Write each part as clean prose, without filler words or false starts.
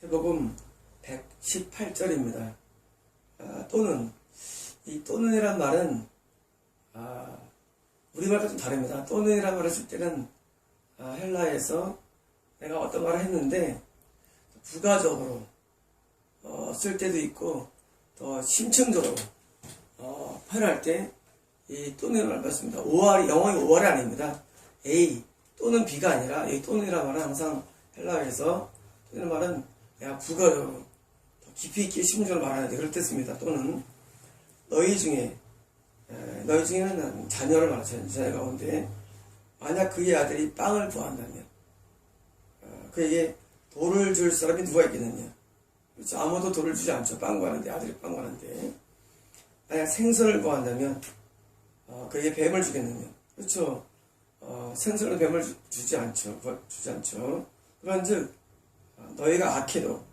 마태복음 118절입니다. 또는, 이 또는이란 말은 우리말과 좀 다릅니다. 또는이란 말을 쓸 때는 헬라에서 내가 어떤 말을 했는데 부가적으로 쓸 때도 있고 더 심층적으로 표현할 때 이 또는이란 말을 썼습니다. 영어의 5월이 아닙니다. A 또는 B가 아니라 이 또는이란 말은 항상 헬라에서 또는 말은 내가 부가적으로 더 깊이 있게 심층적으로 말하는 데 그럴 때 씁니다. 또는 너희 중에는 자녀를 말하죠. 자녀 가운데 만약 그의 아들이 빵을 구한다면 그에게 돌을 줄 사람이 누가 있겠느냐. 그렇죠. 아무도 돌을 주지 않죠. 빵 구하는데, 아들이 빵 구하는데. 만약 생선을 구한다면 그에게 뱀을 주겠느냐. 그렇죠. 생선을 뱀을 주지 않죠. 그런즉 너희가 악해도,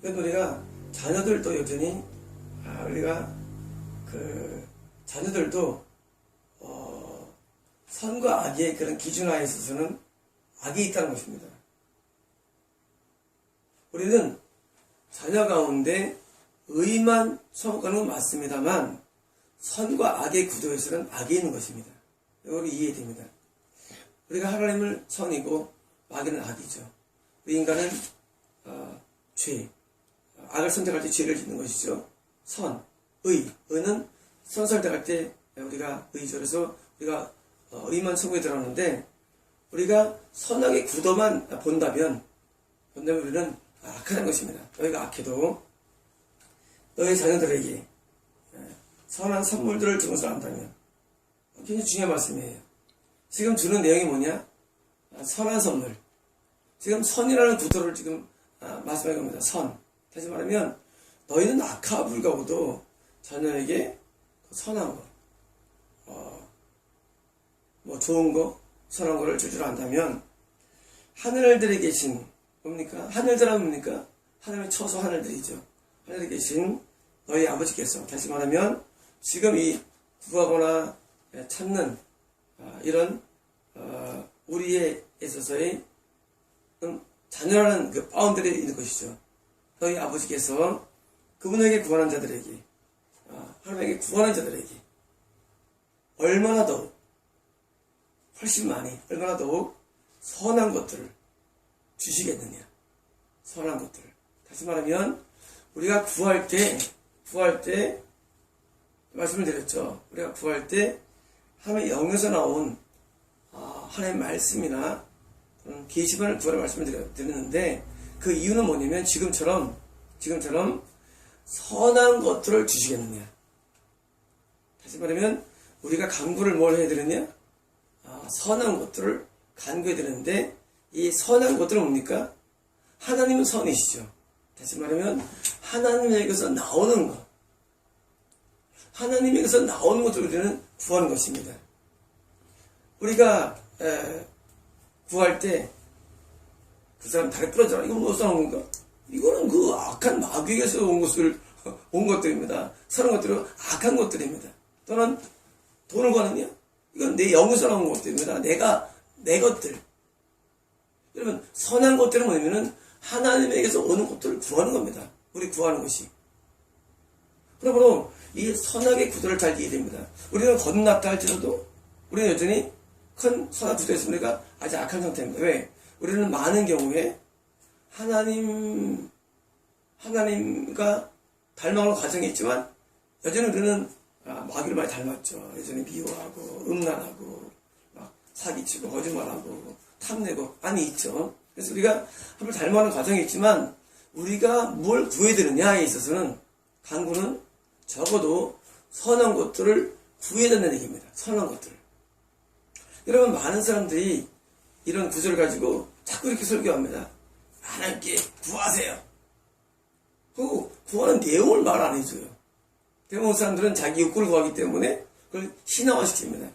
그러니까 우리가 자녀들도 여전히 우리가 자녀들도 선과 악의 그런 기준하에 있어서는 악이 있다는 것입니다. 우리는 자녀 가운데 의만 처먹는 건 맞습니다만 선과 악의 구조에서는 악이 있는 것입니다. 이걸 이해해야 됩니다. 우리가 하나님을 선이고 마귀는 악이죠. 우리 인간은 죄, 악을 선택할 때 죄를 짓는 것이죠. 의는 선 선택할 때 우리가 의죠. 그래서 우리가 의만 천국에 들어가는데 우리가 선악의 구도만 본다면 우리는 악하다는 것입니다. 너희가 악해도 너희 자녀들에게 선한 선물들을 주는 것을 안다면 굉장히 중요한 말씀이에요. 지금 주는 내용이 뭐냐? 선한 선물. 지금 선이라는 구도를 지금 말씀하는 겁니다. 선. 다시 말하면 너희는 악하 불가고도 자녀에게 선한 거, 좋은 거, 선한 거를 주줄 안다면 하늘들에 계신 뭡니까? 하늘들 하면 뭡니까? 하나님의 처소 하늘들이죠. 하늘에 계신 너희 아버지께서, 다시 말하면 지금 이 구하거나 찾는 이런 우리에 있어서의 자녀라는 그 바운드리에 있는 것이죠. 너희 아버지께서 그분에게 구하는 자들에게, 하나님에게 구하는 자들에게 얼마나 더욱 훨씬 많이, 얼마나 더욱 선한 것들을 주시겠느냐. 선한 것들을. 다시 말하면 우리가 구할 때 말씀을 드렸죠. 우리가 구할 때 하나님의 영에서 나온 하나님의 말씀이나 계시판을 구하라 말씀을 드렸는데 그 이유는 뭐냐면 지금처럼 선한 것들을 주시겠느냐. 다시 말하면 우리가 간구를 뭘 해야 되느냐? 선한 것들을 간구해야 되는데 이 선한 것들은 뭡니까? 하나님은 선이시죠. 다시 말하면 하나님에게서 나오는 것, 하나님에게서 나오는 것을 우리는 구하는 것입니다. 우리가 구할 때 그 사람 다리 부러져라. 이건 어디서 나온 건가? 이거는 그 악한 마귀에게서 온 것들입니다. 선한 것들은 악한 것들입니다. 또는 돈을 구하느냐? 이건 내 영에서 나온 것들입니다. 내 것들. 여러분, 선한 것들은 뭐냐면은 하나님에게서 오는 것들을 구하는 겁니다. 우리 구하는 것이. 그러므로 이 선악의 구도를 잘 이해해야 됩니다. 우리는 거듭났다 할지라도 우리는 여전히 큰 선악 구도에서 우리가 아주 악한 상태입니다. 왜? 우리는 많은 경우에 하나님과 닮아가는 과정이 있지만 여전히 우리는 마귀를 많이 닮았죠. 여전히 미워하고 음란하고 막 사기치고 거짓말하고 탐내고 많이 있죠. 그래서 우리가 한번 닮아가는 과정이 있지만 우리가 뭘 구해야 되느냐에 있어서는 간구는 적어도 선한 것들을 구해야 된다는 얘기입니다. 선한 것들. 여러분, 많은 사람들이 이런 구절을 가지고 자꾸 이렇게 설교합니다. 하나님께 구하세요. 그리고 구하는 내용을 말 안 해줘요. 대부분 사람들은 자기 욕구를 구하기 때문에 그걸 신화화시킵니다.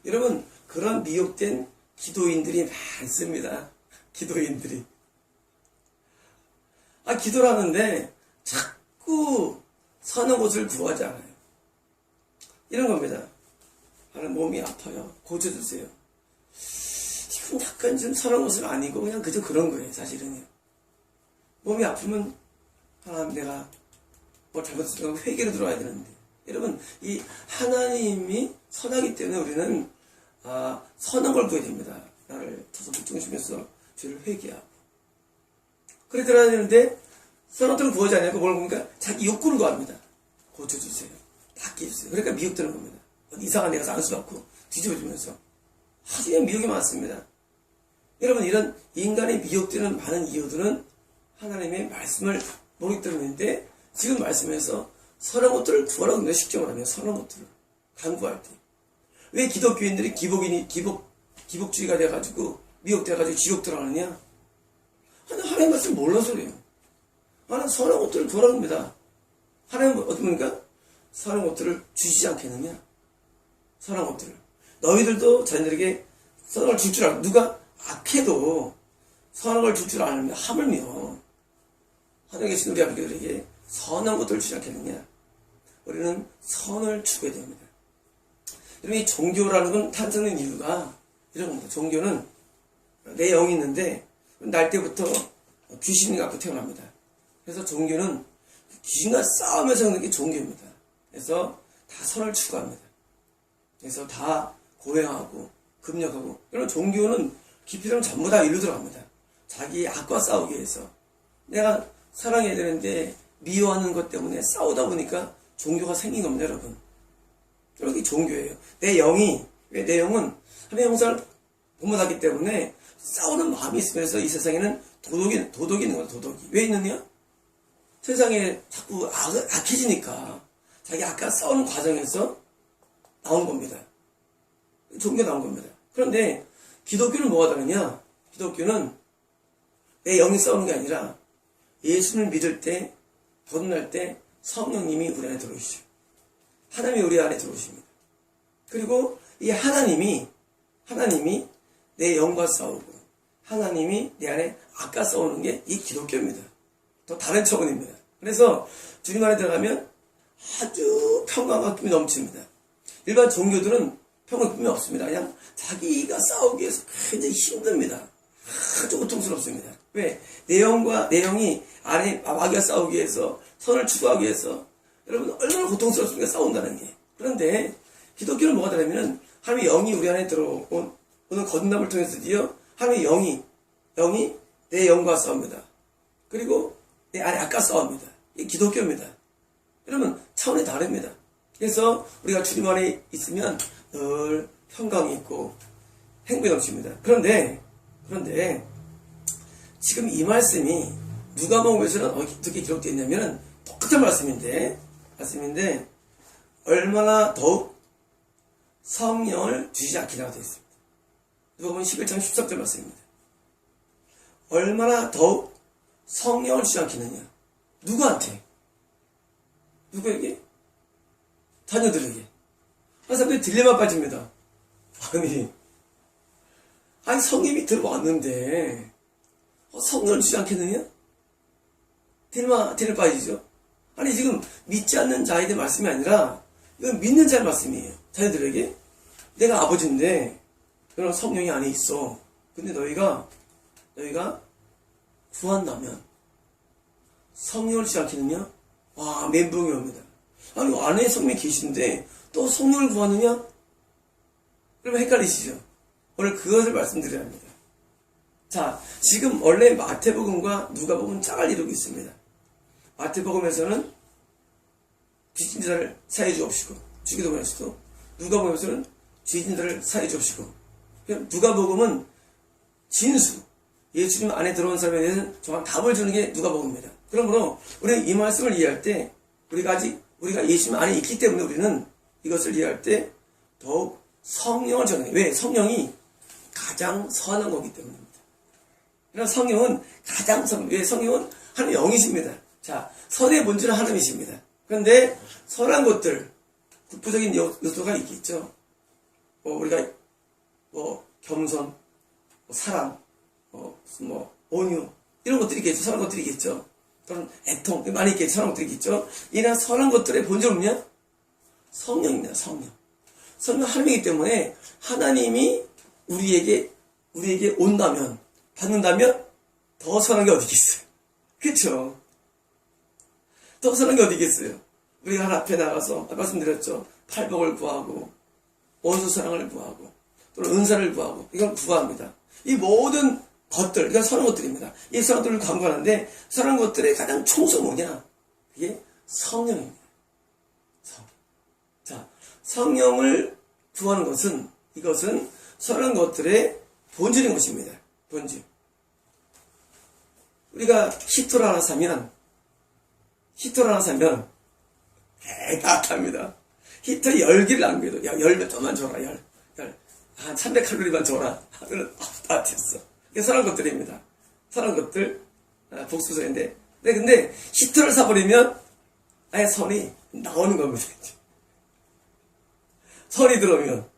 여러분, 그런 미혹된 기도인들이 많습니다. 기도인들이. 기도를 하는데 자꾸 선한 것을 구하지 않아요. 이런 겁니다. 하나님 몸이 아파요. 고쳐주세요. 이건 약간 좀 선한 것은 아니고 그냥 그저 그런 거예요. 사실은요. 몸이 아프면 하나님 내가 뭐 잘못했으면 회개로 들어와야 되는데 여러분 이 하나님이 선하기 때문에 우리는 선한 걸 구해야 됩니다. 나를 쳐서 불중심에서 죄를 회개하고 그래 들어야 되는데 선한 것들을 구하지 않냐고 뭘 보니까 자기 욕구를 구합니다. 고쳐주세요. 닦여주세요. 그러니까 미혹되는 겁니다. 이상한 데 가서 안수 받고 뒤집어지면서 하지만 미혹이 많습니다. 여러분 이런 인간의 미혹되는 많은 이유들은 하나님의 말씀을 모르기 때문인데 지금 말씀에서 선한 것들을 구하라고 합니다. 쉽게 말하면 선한 것들을 간구할 때 왜 기독교인들이 기복주의가 돼가지고 미혹돼가지고 지옥 들어가느냐? 하나님 말씀 몰라서 그래요. 하나님 선한 것들을 구하라고 합니다. 하나님은 어떻게 보니까 선한 것들을 주시지 않겠느냐? 선한 것들을 너희들도 자녀들에게 선한 걸 줄 줄 알아. 누가 악해도 선한 걸 줄 줄 아는데 하물며 하늘에 계신 우리 아버지들에게 선한 것들을 주지 않겠느냐? 우리는 선을 추구해야 됩니다. 여러분 이 종교라는 건 탄생된 이유가 이런 겁니다. 종교는 내 영이 있는데 날 때부터 귀신이 갖고 태어납니다. 그래서 종교는 귀신과 싸우면서 하는 게 종교입니다. 그래서 다 선을 추구합니다. 그래서 다 고행하고 금력하고 이런 종교는 깊이는 전부 다 일로 들어갑니다. 자기 악과 싸우기 위해서 내가 사랑해야 되는데 미워하는 것 때문에 싸우다 보니까 종교가 생긴 겁니다. 여러분 이게 종교예요. 내 영이 왜 내 영은 하나님의 형상을 본받았기 때문에 싸우는 마음이 있으면서 이 세상에는 도덕이 있는 거야. 도덕이 왜 있느냐? 세상에 자꾸 악해지니까 자기 악과 싸우는 과정에서 나온 겁니다. 종교 나온 겁니다. 그런데 기독교는 뭐가 다르냐? 기독교는 내 영이 싸우는 게 아니라 예수를 믿을 때 거듭날 때 성령님이 우리 안에 들어오시죠. 하나님이 우리 안에 들어오십니다. 그리고 이 하나님이 내 영과 싸우고 하나님이 내 안에 악과 싸우는 게 이 기독교입니다. 또 다른 차원입니다. 그래서 주님 안에 들어가면 아주 평강과 기쁨이 넘칩니다. 일반 종교들은 평강과 기쁨이 없습니다. 그냥 자기가 싸우기 위해서 굉장히 힘듭니다. 아주 고통스럽습니다. 왜? 내 영이 안에 마귀와 싸우기 위해서 선을 추구하기 위해서 여러분 얼마나 고통스럽습니까? 싸운다는 게. 그런데 기독교는 뭐가 다르냐면 하나님의 영이 우리 안에 들어오는 거듭남을 통해서도요. 하나님의 영이 내 영과 싸웁니다. 그리고 내 안에 악과 싸웁니다. 이게 기독교입니다. 여러분 차원이 다릅니다. 그래서 우리가 주님 안에 있으면 늘 평강이 있고 행복이 넘칩니다. 그런데 지금 이 말씀이 누가복음에서는 어떻게 기록되어 있냐면 똑같은 말씀인데 얼마나 더욱 성령을 주시지 않기라고 되어 있습니다. 누가복음 11장 13절 말씀입니다. 얼마나 더욱 성령을 주지 않겠느냐. 누구한테? 누구에게? 자녀들에게. 한 사람들이 딜레마 빠집니다. 아니 성령이 들어왔는데 성령을 주지 않겠느냐? 딜레마 빠지죠. 아니 지금 믿지 않는 자에게 말씀이 아니라 이건 믿는 자의 말씀이에요. 자녀들에게 내가 아버지인데 너는 성령이 안에 있어. 근데 너희가 구한다면 성령을 주지 않겠느냐? 와 멘붕이 옵니다. 아니 안에 성령이 계신데 또 성령을 구하느냐? 그러면 헷갈리시죠? 오늘 그것을 말씀드려야 합니다. 자, 지금 원래 마태복음과 누가복음은 짝을 이루고 있습니다. 마태복음에서는 빚진 자를 사해 주옵시고 주기도문에서도 누가복음에서는 죄진 자를 사해 주옵시고 누가복음은 진수 예수님 안에 들어온 사람에 대해서 정확한 답을 주는 게 누가복음입니다. 그러므로 우리는 이 말씀을 이해할 때 우리가 예수님 안에 있기 때문에 우리는 이것을 이해할 때 더욱 성령을 전해요. 왜? 성령이 가장 선한 거기 때문입니다. 그래서 성령은 가장 왜? 성령은 하나님의 영이십니다. 자, 선의 본질은 하나님이십니다. 그런데 선한 것들, 국부적인 요소가 있겠죠. 우리가 겸손, 사랑, 온유 이런 것들이 있겠죠. 선한 것들이 있겠죠. 또는 애통 많이 있겠죠. 선한 것들이 있겠죠. 이런 선한 것들의 본질은 뭐냐? 성령입니다. 성령 하나님이기 때문에 하나님이 우리에게 온다면 받는다면 더 선한 게 어디 있겠어요? 그쵸? 더 선한 게 어디 있겠어요? 우리가 하나 앞에 나가서 말씀드렸죠. 팔복을 구하고 원수 사랑을 구하고 또는 은사를 구하고 이걸 구합니다. 이 모든 것들, 이건 선한 것들입니다. 이 선한 것들을 강구하는데 선한 것들의 가장 총수가 뭐냐? 이게 성령입니다. 자, 성령을 구하는 것은 이것은 선한 것들의 본질인 것입니다. 본질. 우리가 히터를 하나 사면 배가 탑니다. 히터 10개를 안 구해도 열 몇 점만 줘라. 한 300칼로리만 줘라. 하면 따뜻했어. 이게 선한 것들입니다. 선한 것들 복수서인데 근데 히터를 사버리면 아예 선이 나오는 겁니다. 선이 들어오면.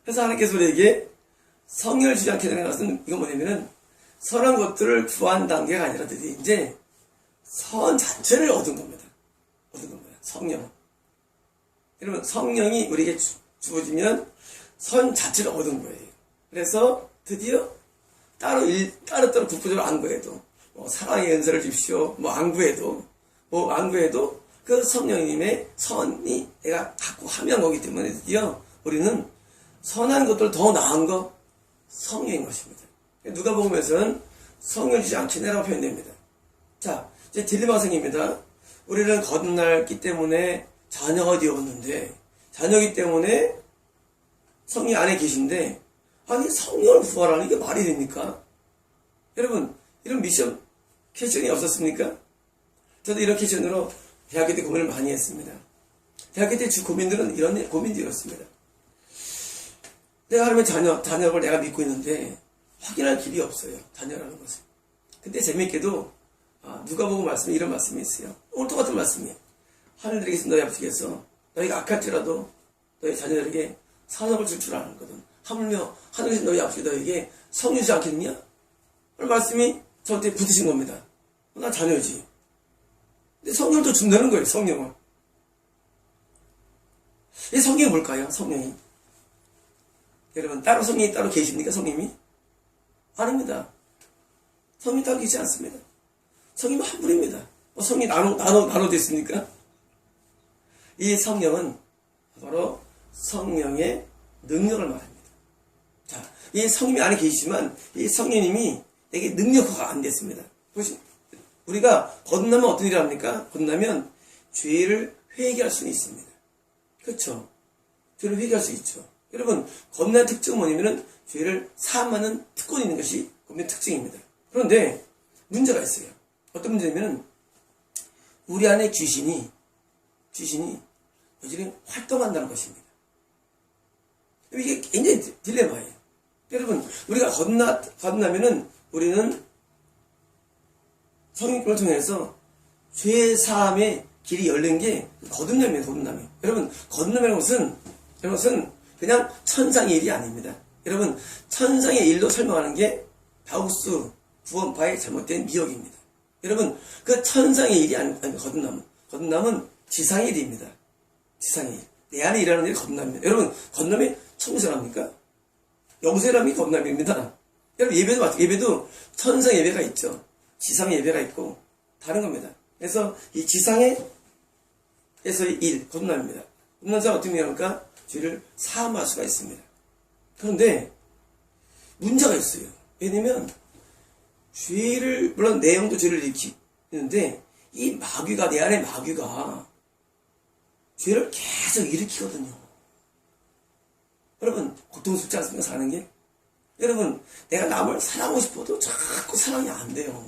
그래서 하나님께서 우리에게 성령을 주지 않게 되는 것은 이건 뭐냐면은 선한 것들을 구한 단계가 아니라 이제 선 자체를 얻은 겁니다. 성령. 여러분 성령이 우리에게 주어지면 선 자체를 얻은 거예요. 그래서 드디어 따로 국부적으로 안 구해도 사랑의 은사를 주십시오. 안 구해도 그 성령님의 선이 내가 갖고 함유한 거기 때문에 드디어 우리는 선한 것들 더 나은 거 성령인 것입니다. 누가 보면은 성령을 주지 않겠네라고 표현됩니다. 자, 이제 딜레마가 생깁니다. 우리는 거듭났기 때문에 자녀가 되었는데 자녀이기 때문에 성령 안에 계신데 아니 성령을 구하라는 게 말이 됩니까? 여러분 이런 미션 퀘스천이 없었습니까? 저도 이런 퀘스천으로 대학교 때 고민을 많이 했습니다. 대학교 때 주 고민들은 이런 고민들이었습니다. 내가 하나님의 자녀를 내가 믿고 있는데 확인할 길이 없어요. 자녀라는 것을. 근데 재미있게도 누가 보고 이런 말씀이 있어요. 오늘 똑같은 말씀이에요. 하늘에 계신 너희 아버지께서 너희가 악할지라도 너희 자녀들에게 산업을 줄 줄 아는 거든. 하물며 하늘에 계신 너희 아버지 너희에게 성령 주지 않겠느냐? 오늘 말씀이 저한테 붙으신 겁니다. 나 자녀지. 근데 성령도 준다는 거예요. 성령을. 이 성령이 뭘까요? 성령이. 여러분 성령이 따로 계십니까? 성령이? 아닙니다. 성령이 따로 계시지 않습니다. 성령은 한 분입니다. 성령이 나눠됐습니까? 이 성령은 바로 성령의 능력을 말합니다. 자, 이 성령이 안에 계시지만 이 성령님이 내게 능력화가 안 됐습니다. 우리가 거듭나면 어떤 일을 합니까? 거듭나면 죄를 회개할 수는 있습니다. 그렇죠? 죄를 회개할 수 있죠. 여러분 거듭나는 특징은 뭐냐면은 죄를 사함하는 특권이 있는 것이 거듭나는 특징입니다. 그런데 문제가 있어요. 어떤 문제냐면은 우리 안에 귀신이 여전히 활동한다는 것입니다. 이게 굉장히 딜레마예요. 여러분 우리가 거듭나면은 우리는 성령을 통해서 죄 사함의 길이 열린 게 거듭남이에요. 여러분 거듭남이라는 것은 그냥 천상의 일이 아닙니다. 여러분 천상의 일로 설명하는 게 다우스 구원파의 잘못된 미혹입니다. 여러분 그 천상의 일이 아닙니다. 거듭남은 지상의 일입니다. 지상의 일. 내 안에 일하는 일이 거듭남입니다. 여러분 거듭남이 천국사랍니까? 영세람이 거듭남입니다. 여러분 예배도 천상 예배가 있죠. 지상의 예배가 있고 다른 겁니다. 그래서 이 지상에서의 일, 거듭남입니다. 거듭난 자가 어떻게 합니까? 죄를 사함할 수가 있습니다. 그런데 문제가 있어요. 왜냐면 죄를 물론 내용도 죄를 일으키는데 이 마귀가 내 안에 마귀가 죄를 계속 일으키거든요. 여러분 고통스럽지 않습니까? 사는 게? 여러분 내가 남을 사랑하고 싶어도 자꾸 사랑이 안 돼요.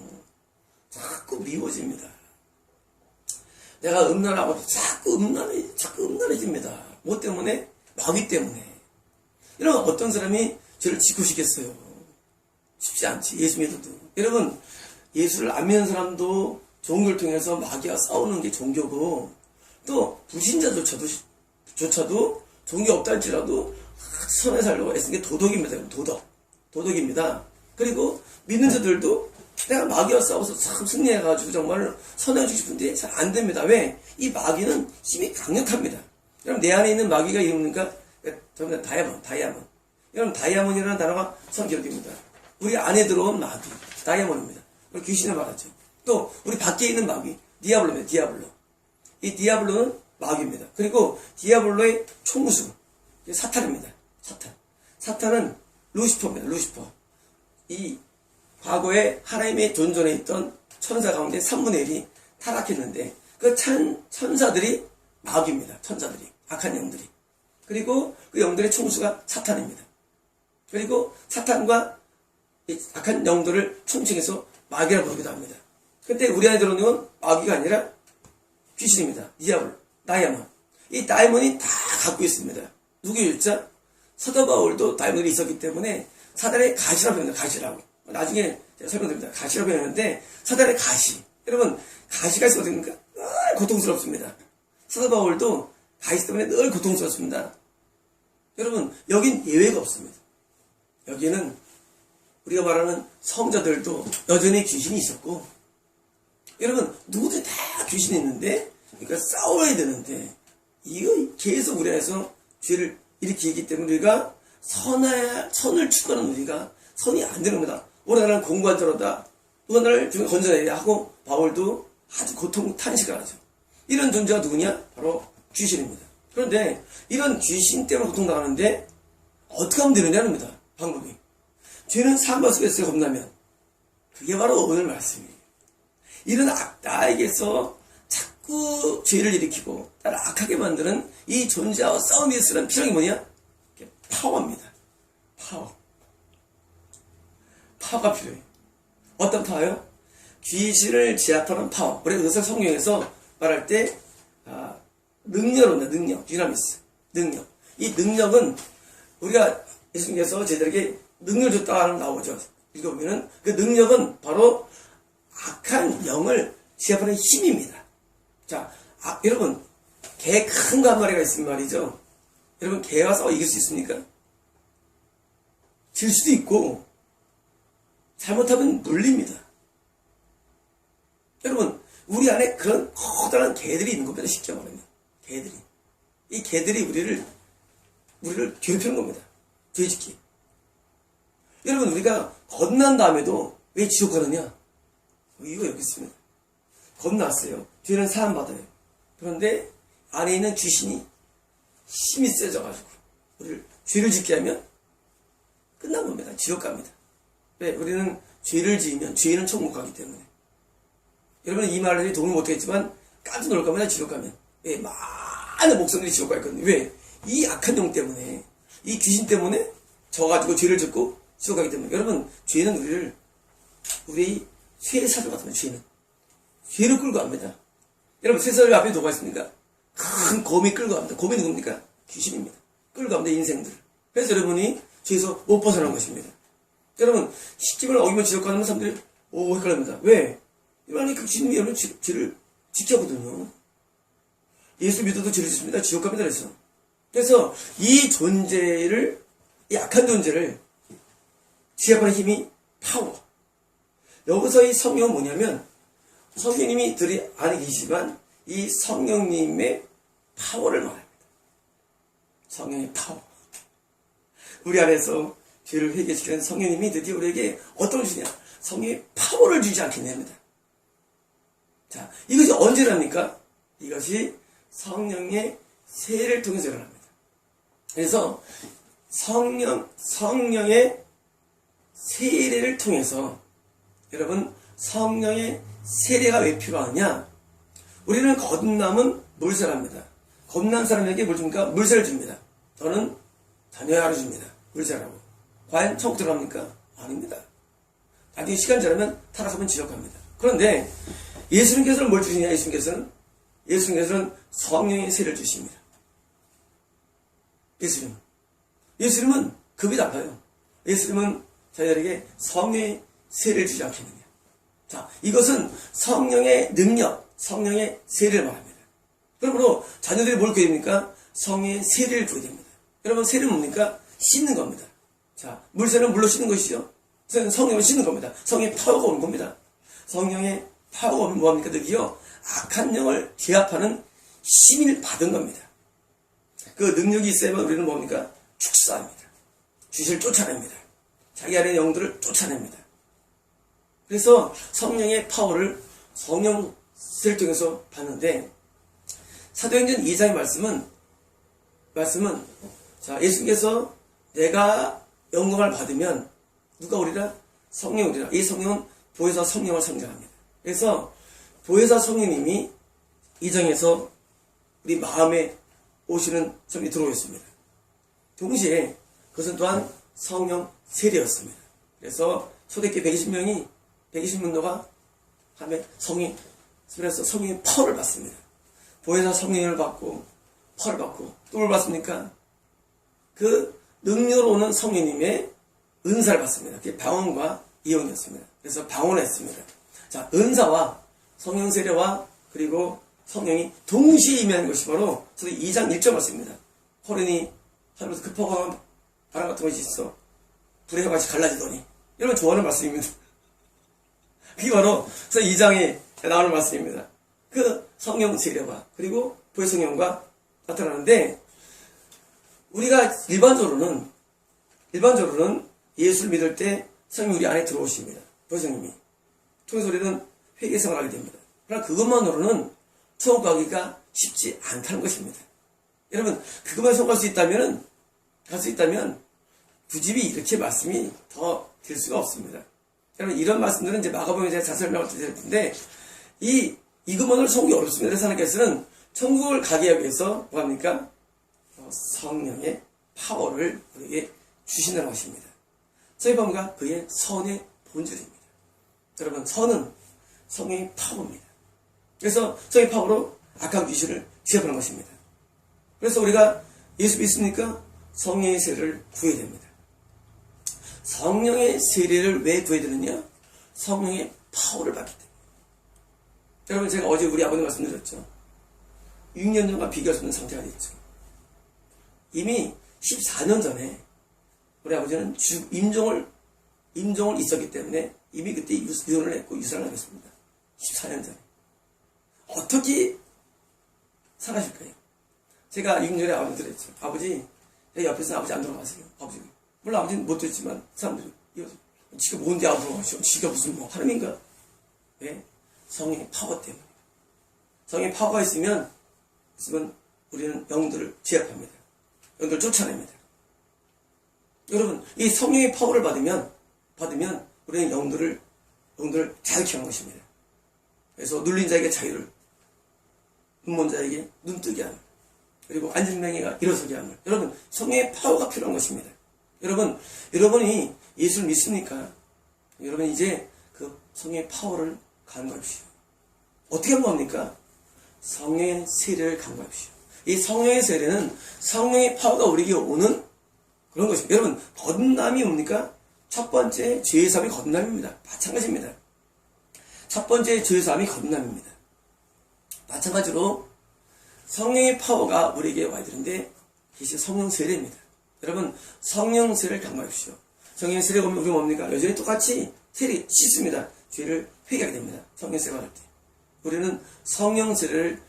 자꾸 미워집니다. 내가 음란하고 자꾸 음란해집니다. 뭐 때문에? 마귀 때문에. 이런 어떤 사람이 죄를 짓고 싶겠어요? 쉽지 않지. 예수 믿어도. 여러분 예수를 안 믿는 사람도 종교를 통해서 마귀와 싸우는 게 종교고 또 불신자조차도 종교 없다 할지라도 선에 살려고 애쓰는 게 도덕입니다. 도덕입니다. 그리고 믿는 자들도 내가 마귀와 싸워서 참 승리해가지고 정말 선해지고 싶은데 잘 안 됩니다. 왜? 이 마귀는 힘이 강력합니다. 여러분 내 안에 있는 마귀가 이름입니까? 저는 다이아몬드. 여러분 다이아몬드라는 단어가 성기록입니다. 우리 안에 들어온 마귀, 다이아몬드입니다. 우리 귀신을 말하죠. 또 우리 밖에 있는 마귀 디아블로입니다. 디아블로. 이 디아블로는 마귀입니다. 그리고 디아블로의 총수 사탄입니다. 사탄은 루시퍼입니다. 루시퍼. 이 과거에 하나님의 존존에 있던 천사 가운데 3분의 1이 타락했는데 그 천사들이 마귀입니다. 천사들이 악한 영들이. 그리고 그 영들의 총수가 사탄입니다. 그리고 사탄과 이 악한 영들을 총칭해서 마귀라고 부르기도 합니다. 근데 우리 안에 들어오는 건 마귀가 아니라 귀신입니다. 디아블, 다이아몬. 이 다이아몬이 다 갖고 있습니다. 누구 율자? 사도 바울도 다이아몬이 있었기 때문에 사단의 가시라고 합니다. 가시라고. 나중에 제가 설명드립니다. 가시라고 했는데 사단의 가시. 여러분 가시가 있어도 됩니까? 늘 고통스럽습니다. 사도 바울도 가시 때문에 늘 고통스럽습니다. 여러분 여긴 예외가 없습니다. 여기는 우리가 말하는 성자들도 여전히 귀신이 있었고 여러분 누구든 다 귀신이 있는데 그러니까 싸워야 되는데 이거 계속 우리 안에서 죄를 일으키기 때문에 우리가 선을 추구하는 우리가 선이 안 되는 겁니다. 오늘 나는 공부한 자로다. 누가 나를 좀 건져내야 하고 바울도 아주 고통 탄식을 하죠. 이런 존재가 누구냐? 바로 귀신입니다. 그런데 이런 귀신 때문에 고통당하는데 어떻게 하면 되느냐는 겁니다. 방법이. 죄는 사망 속에서 겁나면 그게 바로 오늘 말씀이에요. 이런 나에게서 자꾸 죄를 일으키고 나를 악하게 만드는 이 존재와 싸움이 있으면 필요한 게 뭐냐? 파워입니다. 파워가 필요해요. 어떤 파워요? 귀신을 제압하는 파워. 그래서 그것을 성경에서 말할 때 능력입니다. 능력, 디나미스, 능력. 이 능력은 우리가 예수님께서 저희들에게 능력을 줬다고 나오죠. 읽어보면은 그 능력은 바로 악한 영을 제압하는 힘입니다. 자, 여러분 개 큰 거 한 마리가 있으면 말이죠. 여러분 개와 싸워 이길 수 있습니까? 질 수도 있고 잘못하면 물립니다. 여러분 우리 안에 그런 커다란 개들이 있는 겁니다. 쉽게 말하면 개들이. 이 개들이 우리를 괴롭히는 겁니다. 죄짓기. 여러분 우리가 겁난 다음에도 왜 지옥 가느냐? 이유가 여기 있습니다. 겁났어요. 죄는 사함받아요. 그런데 안에 있는 귀신이 힘이 세져가지고 우리를 죄를 짓게 하면 끝난 겁니다. 지옥 갑니다. 왜? 우리는 죄를 지으면 죄는 천국 가기 때문에. 여러분은 이 말을 도움을 못하겠지만 깜짝 놀랄 겁니다. 지옥 가면. 왜? 많은 목성들이 지옥 가 있거든요. 왜? 이 악한 영 때문에 이 귀신 때문에 져가지고 죄를 짓고 지옥 가기 때문에. 여러분 죄는 우리 쇠사슬 같으면 죄를 끌고 갑니다. 여러분 쇠사슬 앞에 누가 있습니까? 큰 곰이 끌고 갑니다. 곰이 누굽니까? 귀신입니다. 끌고 갑니다. 인생들. 그래서 여러분이 죄에서 못 벗어나는 것입니다. 여러분 십계명을 어기면 지옥 가는 사람들이 헷갈립니다. 왜? 이만희 그 주님이 여러분 죄를 지켰거든요. 예수 믿어도 죄를 짓습니다. 지옥 갑니다. 그래서 이 존재를, 이 악한 존재를 제압하는 힘이 파워. 여기서 이 성령은 뭐냐면 성령님이 들이 안에 계시지만 이 성령님의 파워를 말합니다. 성령의 파워. 우리 안에서 죄를 회개시키는 성령님이 드디어 우리에게 어떤 주냐? 성령의 파워를 주지 않겠냐입니다. 자, 이것이 언제 일어납니까? 이것이 성령의 세례를 통해서 일어납니다. 그래서 성령의 세례를 통해서 여러분 성령의 세례가 왜 필요하냐? 우리는 거듭남은 물세를 합니다. 겁난 사람에게 뭘 줍니까? 물세를 줍니다. 저는 자녀야를 줍니다. 물세라고. 과연 천국 들어갑니까? 아닙니다. 나중에 시간 지나면 타락하면 지옥 갑니다. 그런데 예수님께서는 뭘 주시냐? 예수님께서는 성령의 세례를 주십니다. 예수님은 급이 낮아요. 예수님은 저희들에게 성령의 세례를 주지 않겠느냐. 자, 이것은 성령의 능력, 성령의 세례를 말합니다. 그러므로 자녀들이 뭘 구해야 됩니까? 성령의 세례를 구해야 됩니다. 여러분 세례는 뭡니까? 씻는 겁니다. 자, 물세는 물로 씻는 것이죠. 성령을 씻는 겁니다. 성령의 파워가 오는 겁니다. 성령의 파워가 오면 뭐합니까? 드디어 악한 영을 제압하는 힘을 받은 겁니다. 그 능력이 있어야만 우리는 뭡니까? 축사합니다. 귀신을 쫓아냅니다. 자기 안에 영들을 쫓아냅니다. 그래서 성령의 파워를 성령 세를 통해서 받는데, 사도행전 2장의 말씀은 자, 예수께서 내가 영광을 받으면 누가 오리라? 성령이 오리라. 이 성령은 보혜사 성령을 상징합니다. 그래서 보혜사 성령님이 이 장에서 우리 마음에 오시는 점이 들어오겠습니다. 동시에 그것은 또한 성령 세례였습니다. 그래서 초대교회 120명도가 하면 그래서 성령의 파워를 받습니다. 보혜사 성령을 받고 파워를 받고 또 뭘 받습니까? 그 능력으로 오는 성령님의 은사를 받습니다. 그게 방언과 이용이었습니다. 그래서 방언했습니다. 자, 은사와 성령 세례와 그리고 성령이 동시에 임하는 것이 바로 2장 1절 말씀입니다. 호련히 하늘에서 급하고 바람 같은 것이 있어 불의 혀같이 갈라지더니, 여러분 좋아하는 말씀입니다. 그게 바로 2장에 나오는 말씀입니다. 그 성령 세례와 그리고 보혜 성령과 나타나는데, 우리가 일반적으로는 예수를 믿을 때 성령이 우리 안에 들어오십니다. 보혜 성령님이 통해서 우리는 회개생활을 하게 됩니다. 그러나 그것만으로는 천국 가기가 쉽지 않다는 것입니다. 여러분, 그것만 성공할 수 있다면 굳이 이렇게 말씀이 더 될 수가 없습니다. 여러분, 이런 말씀들은 이제 마가복음에 제가 자세히 설명을 드릴 텐데, 이것만으로 천국이 어렵습니다. 그래서 하나님께서는 천국을 가게 하기 위해서 뭐합니까? 성령의 파워를 우리에게 주신다는 것입니다. 저희 뭔가 그의 선의 본질입니다. 여러분, 선은 성령의 파워입니다. 그래서 저희 파워로 악한 귀신을 제압하는 것입니다. 그래서 우리가 예수 믿습니까? 성령의 세례를 구해야 됩니다. 성령의 세례를 왜 구해야 되느냐? 성령의 파워를 받기 때문에. 여러분, 제가 어제 우리 아버님 말씀드렸죠. 6년 전과 비교할 수 없는 상태가 됐죠. 이미 14년 전에 우리 아버지는 임종을 있었기 때문에 이미 그때 이혼을 했고 유산을 하겠습니다. 14년 전에. 어떻게 살아실까요? 제가 6년 전에 아버지한테 그랬죠. 아버지, 옆에서 아버지 안 돌아가세요. 아버지. 물론 아버지는 못 됐지만 사람들이 지가 뭔데 안 돌아가시오? 지가 무슨 하나님인가? 왜? 성령의 파워 때문에. 성령의 파워가 있으면 우리는 영들을 제압합니다. 영들을 쫓아냅니다. 여러분, 이 성령의 파워를 받으면 우리는 영들을 자유케 하는 것입니다. 그래서 눌린 자에게 자유를, 눈먼 자에게 눈뜨게 함을, 그리고 앉은 맹이가 일어서게 함을. 여러분, 성령의 파워가 필요한 것입니다. 여러분이 예수를 믿습니까? 여러분 이제 그 성령의 파워를 간구하십시오. 어떻게 간구합니까? 성령의 세례를 간구하십시오. 이 성령의 세례는 성령의 파워가 우리에게 오는 그런 것입니다. 여러분, 거듭남이 뭡니까? 첫 번째 죄사함이 거듭남입니다. 마찬가지입니다. 첫 번째 죄사함이 거듭남입니다. 마찬가지로 성령의 파워가 우리에게 와야 되는데, 이것이 성령 세례입니다. 여러분, 성령 세례를 강구하십시오. 성령 세례가 오면 우리 뭡니까? 여전히 똑같이 세례 씻습니다. 죄를 회개하게 됩니다. 성령 세례 받을 때. 우리는 성령 세례를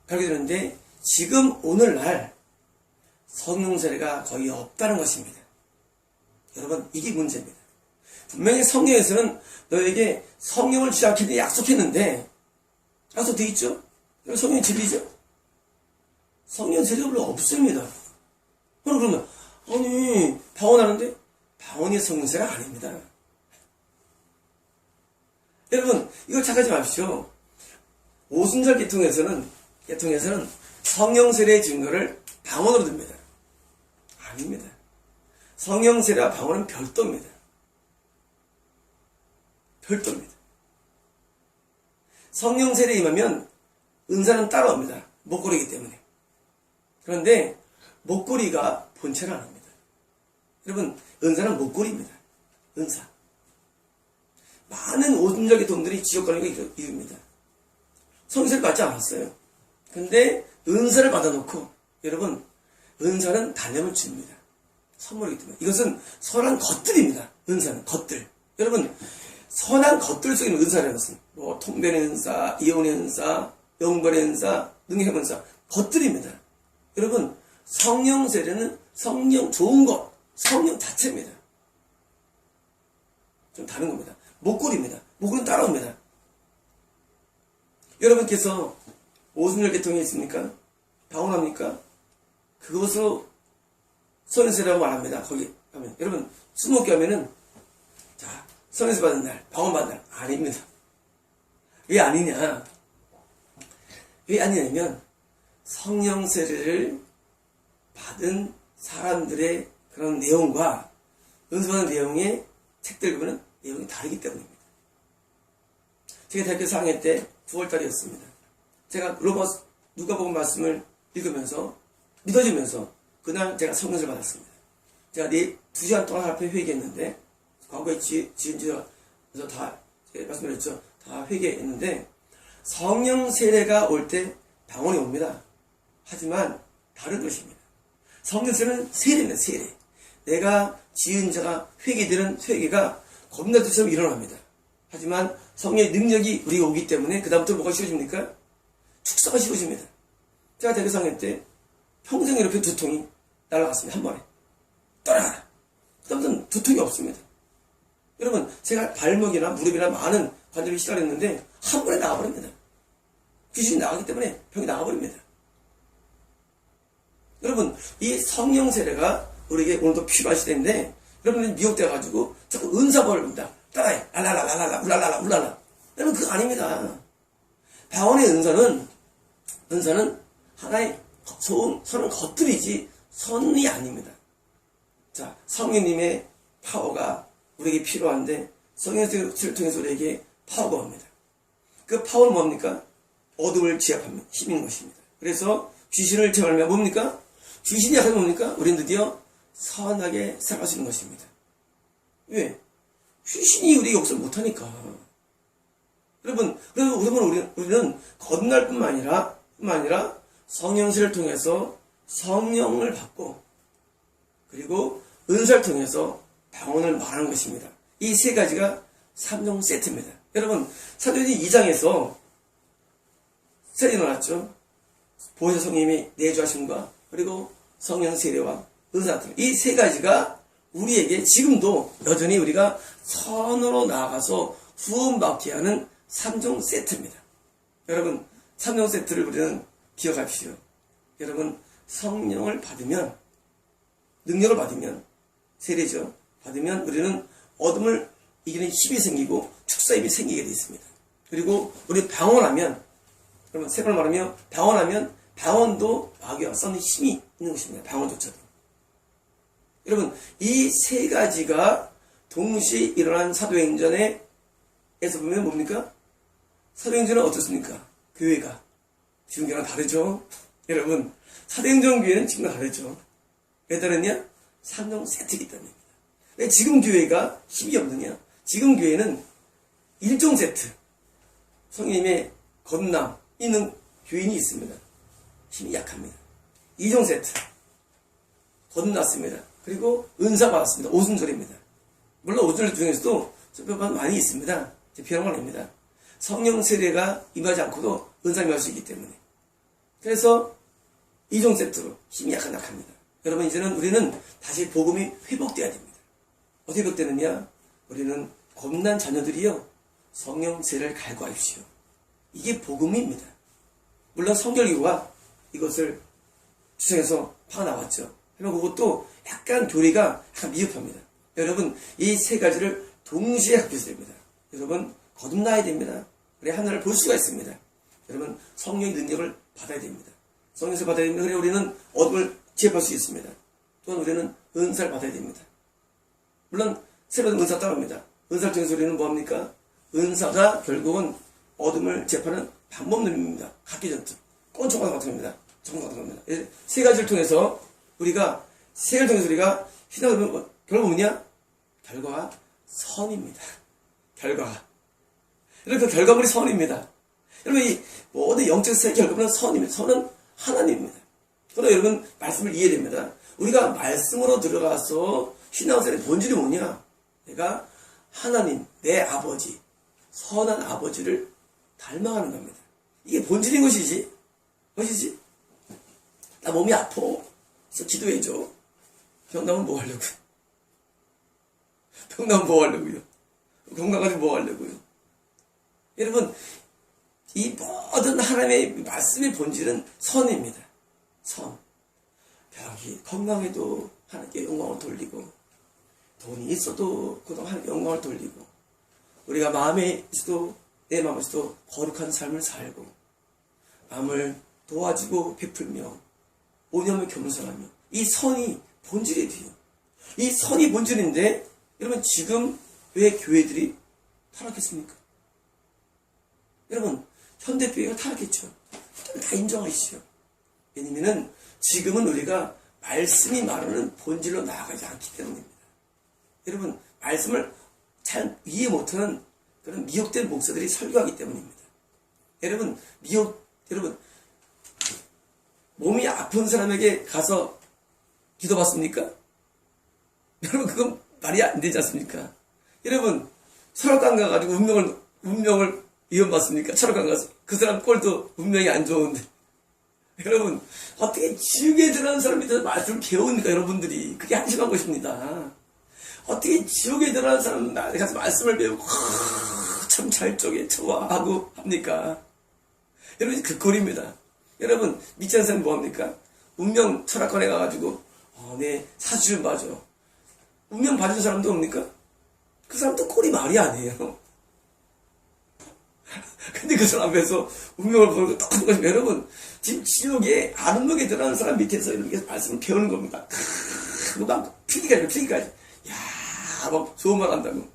가게 되는데, 지금 오늘날 성령 세례가 거의 없다는 것입니다. 여러분, 이게 문제입니다. 분명히 성령에서는 너에게 성령을 주지 않겠는데 약속했는데, 약속되어 있죠? 성령이 진리죠? 성령 세례가 별로 없습니다. 그러면 아니, 방언하는데 방언이 성령 세례가 아닙니다. 여러분, 이걸 착각하지 마십시오. 오순절 계통에서는 성령 세례의 증거를 방언으로 듭니다. 아닙니다. 성령 세례와 방언은 별도입니다. 별도입니다. 성령 세례에 임하면 은사는 따라옵니다. 목걸이기 때문에. 그런데 목걸이가 본체는 아닙니다. 여러분, 은사는 목걸이입니다. 은사. 많은 오순절 계통들이 지옥 가는 게 이유입니다. 성세를 받지 않았어요. 근데 은사를 받아놓고, 여러분, 은사는 달려면 줍니다. 선물이기 때문에. 이것은 선한 것들입니다. 은사는 것들. 여러분, 선한 것들 속에 있는 은사라는 것은 통변의 은사, 이혼의 은사, 영벌의 은사, 능력의 은사, 것들입니다. 여러분, 성령 세례는 성령 좋은 것, 성령 자체입니다. 좀 다른 겁니다. 목걸이입니다. 목걸이는 따라옵니다. 여러분께서 오순절 계통이 있습니까? 방언합니까? 그것으로 성령세라고 말합니다. 거기 가면. 여러분, 술 먹게 하면은, 자, 성령세 받은 날, 방언 받은 날, 아닙니다. 왜 아니냐? 왜 아니냐면, 성령세례를 받은 사람들의 그런 내용과 은수받은 내용의 책들 보면 내용이 다르기 때문입니다. 제가 대학교 4학년 때 9월달이었습니다. 제가 누가복음 말씀을 읽으면서 믿어지면서 그날 제가 성령을 받았습니다. 제가 2시간 동안 앞에 회개했는데 과거에 지은 지에서 다 말씀드렸죠. 다 회개했는데 성령 세례가 올 때 방언이 옵니다. 하지만 다른 것입니다. 성령 세례는 세례입니다. 세례. 내가 지은 자가 회개되는 회개가 검나들처럼 일어납니다. 하지만 성령의 능력이 우리가 오기 때문에 그 다음부터 뭐가 쉬워집니까? 축사가 쉬워집니다. 제가 대학교 4학년 때 평생 이렇게 두통이 날아갔습니다. 한 번에. 떠나가라. 그 다음부터는 두통이 없습니다. 여러분, 제가 발목이나 무릎이나 많은 관절이 시달렸는데 한 번에 나가버립니다. 귀신이 나가기 때문에 병이 나가버립니다. 여러분, 이 성령 세례가 우리에게 오늘도 필요한 시대인데 여러분들이 미혹되어가지고 자꾸 은사벌을 봅니다. 따라해. 랄랄랄랄라 울랄랄라 울랄라. 여러분, 그거 아닙니다. 방언의 은사는 하나의 선은 겉들이지 선이 아닙니다. 자, 성령님의 파워가 우리에게 필요한데 성령을 통해서 우리에게 파워가 옵니다. 그 파워는 뭡니까? 어둠을 제압하는 힘인 것입니다. 그래서 귀신을 제압하면 뭡니까? 귀신이 약하면 뭡니까? 우리는 드디어 선하게 살아갈 수 있는 것입니다. 왜? 귀신이 우리 역사를 못하니까. 여러분, 그래서 우리는 거듭날 뿐만 아니라 성령세를 통해서 성령을 받고 그리고 은사를 통해서 방언을 말하는 것입니다. 이 세 가지가 3종 세트입니다. 여러분, 사도행전 2장에서 세례 나왔죠. 보혜사 성령님이 내주하심과 그리고 성령 세례와 은사 같은 이 세 가지가 우리에게 지금도 여전히 우리가 선으로 나아가서 후원받게 하는 3종 세트입니다. 여러분, 3종 세트를 우리는 기억합시오. 여러분, 성령을 받으면, 능력을 받으면, 세례죠. 받으면 우리는 어둠을 이기는 힘이 생기고 축사 힘이 생기게 되어 있습니다. 그리고 우리 방언하면, 여러분, 세 번 말하면 방언하면 방언도 마귀와 싸우는 힘이 있는 것입니다. 방언조차도. 여러분, 이 세 가지가 동시에 일어난 사도행전에서 보면 뭡니까? 사도행전은 어떻습니까? 교회가 지금 교회랑 다르죠? 여러분, 사도행전 교회는 지금과 다르죠? 왜 다르냐? 3종 세트이기 때문입니다. 왜 지금 교회가 힘이 없느냐? 지금 교회는 1종 세트, 성령님의 거듭남 있는 교인이 있습니다. 힘이 약합니다. 2종 세트, 거듭났습니다. 그리고 은사 받았습니다. 오순절입니다. 물론 오순절 중에서도 특별한 많이 있습니다. 비하는 건 아닙니다. 성령 세례가 임하지 않고도 은사 임할 수 있기 때문에. 그래서 2종 세트로 힘이 약합니다. 여러분, 이제는 우리는 다시 복음이 회복돼야 됩니다. 어떻게 회복되느냐? 우리는 겁난 자녀들이요, 성령 세례를 갈구하십시오. 이게 복음입니다. 물론 성결기구가 이것을 주장해서 파나왔죠. 그리고 그것도 약간 교리가 약간 미흡합니다. 여러분, 이 세 가지를 동시에 합쳐야 됩니다. 여러분, 거듭나야 됩니다. 그래 하늘을 볼 수가 있습니다. 여러분, 성령의 능력을 받아야 됩니다. 성령을 받아야 됩니다. 그래 우리는 어둠을 제압할 수 있습니다. 또한 우리는 은사를 받아야 됩니다. 물론 세 가지 은사 따라합니다. 은사를 통해서 우리는 뭐합니까? 은사가 결국은 어둠을 제압하는 방법론입니다. 각기 전투. 꼰총과 같은 겁니다. 정과 같은 겁니다. 세 가지를 통해서 우리가 신앙을 하면 결국 뭐냐? 결과가 선입니다. 결과가. 여러분, 그 결과물이 선입니다. 여러분, 이 모든 영적 세계 결과물은 선입니다. 선은 하나님입니다. 그러나 여러분, 말씀을 이해됩니다. 우리가 말씀으로 들어가서 신앙생활의 본질이 뭐냐? 내가 하나님, 내 아버지, 선한 아버지를 닮아가는 겁니다. 이게 본질인 것이지. 나 몸이 아파. 그래서 기도해줘. 병 나면 뭐 하려고요? 병 나면 뭐 하려고요? 건강하지 뭐 하려고요? 여러분, 이 모든 하나님의 말씀의 본질은 선입니다. 선. 병이 건강해도 하나님께 영광을 돌리고, 돈이 있어도 그동안 하나님께 영광을 돌리고, 우리가 마음에 있어도 내 마음에 있어도 거룩한 삶을 살고, 남을 도와주고 베풀며 오념을 겸손하며, 이 선이 본질이 돼요. 이 선이 본질인데 여러분 지금 왜 교회들이 타락했습니까? 여러분 현대교회가 타락했죠. 다 인정하시죠. 왜냐면은 지금은 우리가 말씀이 말하는 본질로 나아가지 않기 때문입니다. 여러분 말씀을 잘 이해 못하는 그런 미혹된 목사들이 설교하기 때문입니다. 여러분 여러분 몸이 아픈 사람에게 가서 기도받습니까? 여러분 그건 말이 안 되지 않습니까? 여러분 철학관 가가지고 운명을 이혼받습니까? 철학관 가서 그 사람 꼴도 운명이 안 좋은데 여러분 어떻게 지옥에 들어가는 사람이 더 말씀을 배웁니까? 여러분들이 그게 한심한 것입니다. 어떻게 지옥에 들어가는 사람 가서 말씀을 배우고 참 잘 쪽에 좋아하고 합니까? 여러분 그 꼴입니다. 여러분 믿지 않는 사람이 뭐합니까? 운명 철학관에 가가지고 내 사주 좀 봐줘. 운명 봐준 사람도 옵니까? 그 사람도 꼴이 말이 아니에요. 근데 그 사람 앞에서 운명을 보는 거 똑같은 여러분 지금 지옥에 안운명에 들어가는 사람 밑에서 이렇게 말씀을 배우는 겁니다. 막 필기까지 야, 막 좋은 말 한다고.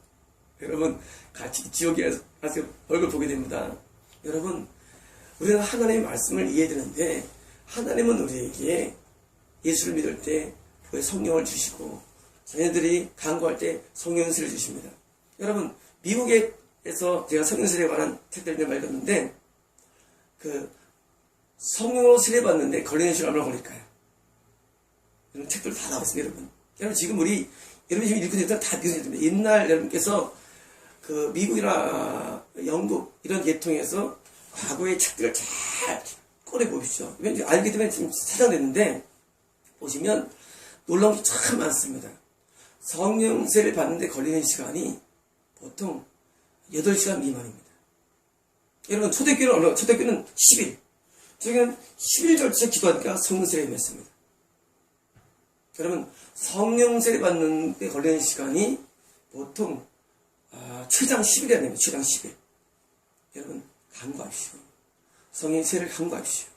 여러분 같이 지옥에 가서 얼굴 보게 됩니다. 여러분 우리는 하나님의 말씀을 이해되는데 하나님은 우리에게 예수를 믿을 때 성령을 주시고 자녀들이 간구할 때 성령세를 주십니다. 여러분 미국에서 제가 성령세례에 관한 책들을 좀 읽었는데 그 성령으로 세례받는데 걸리는 시간 얼마나 걸릴까요? 이런 책들 다 나왔습니다. 여러분 지금 여러분이 지금 읽고 있는 다 믿으셔야 됩니다. 옛날 여러분께서 그 미국이나 영국 이런 계통에서 과거의 책들을 잘 꺼내 보십시오. 알기 때문에 지금 찾아냈는데 보시면 놀라운 게 참 많습니다. 성령세를 받는데 걸리는 시간이 보통 8시간 미만입니다. 여러분 초대교회는 10일. 저희는 10일 절차 기도하니까 성령세례를 맺습니다. 여러분 성령세례 받는데 걸리는 시간이 보통 최장 10일이 아닙니다. 최장 10일. 여러분 간구하십시오. 성령 세례를 간구하십시오.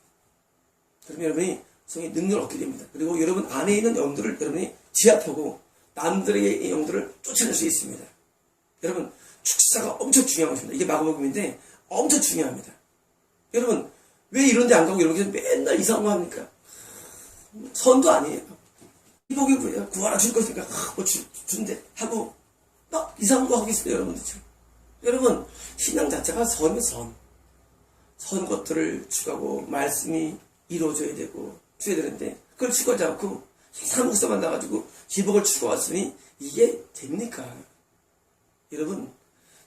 그러면 여러분이 성의 능력을 얻게 됩니다. 그리고 여러분 안에 있는 영들을 여러분이 제압하고 남들에게 이 영들을 쫓아낼 수 있습니다. 여러분 축사가 엄청 중요한 것입니다. 이게 마가복음인데 엄청 중요합니다. 여러분 왜 이런 데 안 가고 이렇게 맨날 이상한 거 합니까? 선도 아니에요. 이 복이 뭐예요? 구하라 줄 것이니까 뭐 준대 하고 막 이상한 거 하고 있습니다. 여러분들 지금. 여러분 신앙 자체가 선이 선 것들을 추구하고 말씀이 이루어져야 되고 줘야 되는데 그걸 추구하지 않고 이상한 목사 만나가지고 기복을 추구했으니 이게 됩니까? 여러분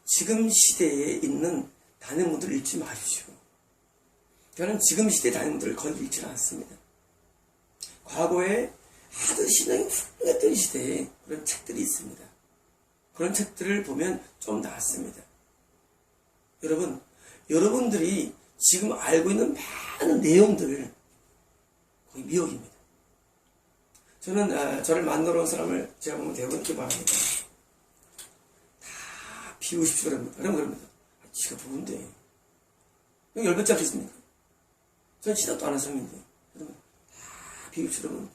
지금 시대에 있는 단행문들을 읽지 마십시오. 저는 지금 시대의 단행문들을 거의 읽지 않습니다. 과거에 하도 신앙이 훌륭했던 시대에 그런 책들이 있습니다. 그런 책들을 보면 좀 낫습니다. 여러분들이 지금 알고 있는 많은 내용들 거의 미혹입니다. 저는 저를 만나러 온 사람을 제가 보면 대부분 이렇게 말합니다. 다 비우십시오 그럽니다. 지가 누군데 여기 열받지 않겠습니까? 저는 시작도 안 한 사람인데 여러분 다 비우십시오. 여러분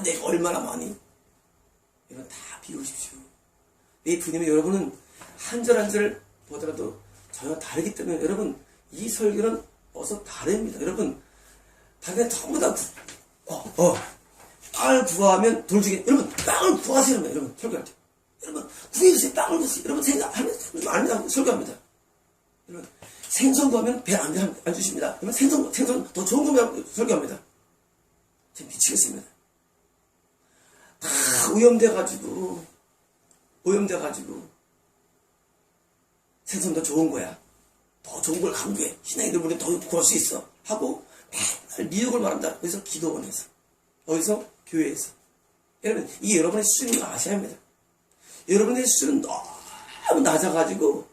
내가 얼마나 많이 여러분 다 비우십시오. 내 부님이 여러분은 한 절 한 절 보더라도 전혀 다르기 때문에 여러분 이 설교는 어서 다릅니다. 여러분 다른 전부 다 땅을 구하면 돌 주게. 여러분 땅을 구하세요. 여러분 설교할 때 여러분 구해주세요. 땅을 구하세요. 여러분 생각하면 안 설교합니다. 여러분 생선 구하면 배 안 주십니다. 여러분 생선 더 좋은 거 설교합니다. 제가 미치겠습니다. 다 오염돼가지고 생선 더 좋은 거야. 더 좋은 걸 강조해. 신앙인들 우리 더 구할 수 있어. 하고 맨날 미혹을 말한다. 어디서? 기도원에서. 어디서? 교회에서. 여러분 이게 여러분의 수준인 거 아셔야 합니다. 여러분의 수준은 너무 낮아가지고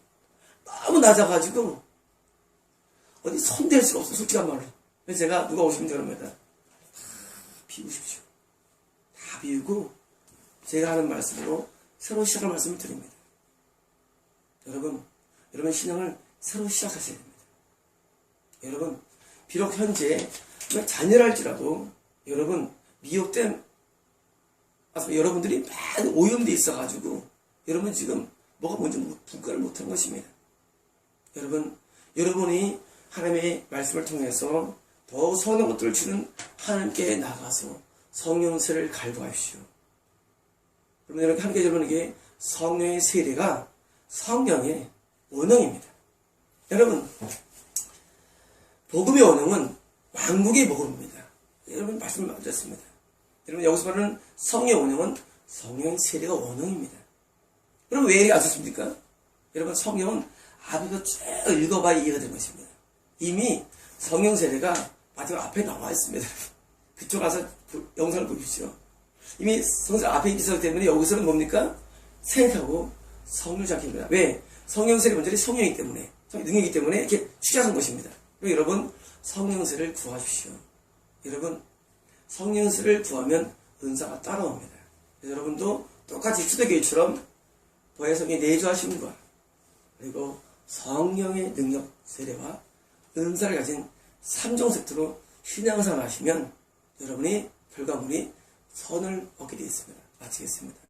어디 손댈 수가 없어, 솔직한 말로. 그래서 제가 누가 오시면 그럽니다. 다 비우십시오. 다 비우고 제가 하는 말씀으로 새로 시작할 말씀을 드립니다. 여러분 신앙을 새로 시작하셔야 됩니다. 여러분, 비록 현재 자녀랄지라도 여러분 미혹된, 여러분들이 많은 오염돼 있어가지고 여러분 지금 뭐가 뭔지 분간을 못한 것입니다. 여러분이 하나님의 말씀을 통해서 더 선한 것들을 주는 하나님께 나가서 성령세를 갈구하십시오. 여러분, 함께 여러분에게 성령의 세례가 성령의 원형입니다. 여러분, 복음의 원형은 왕국의 복음입니다. 여러분, 말씀을 맞았습니다. 여러분, 여기서 말하는 성령의 원형은 성령의 세례가 원형입니다. 여러분, 왜 이렇게 안 썼습니까? 여러분, 성령은 앞에서 쭉 읽어봐야 이해가 되는 것입니다. 이미 성령 세례가 마지막 앞에 나와 있습니다. 그쪽 가서 영상을 보십시오. 이미 성령 앞에 있기 때문에 여기서는 뭡니까? 생각하고 성령을 잡힙니다. 왜? 성령 세례 본절이 성령이기 때문에, 능력이기 때문에 이렇게 추적한 것입니다. 그리고 여러분, 성령세를 구하십시오. 여러분, 성령세를 구하면 은사가 따라옵니다. 여러분도 똑같이 초대교회처럼 보혜성이 내주하심과 그리고 성령의 능력 세례와 은사를 가진 3종 세트로 신앙생활 하시면 여러분이 결과물이 선을 얻게 되어 있습니다. 마치겠습니다.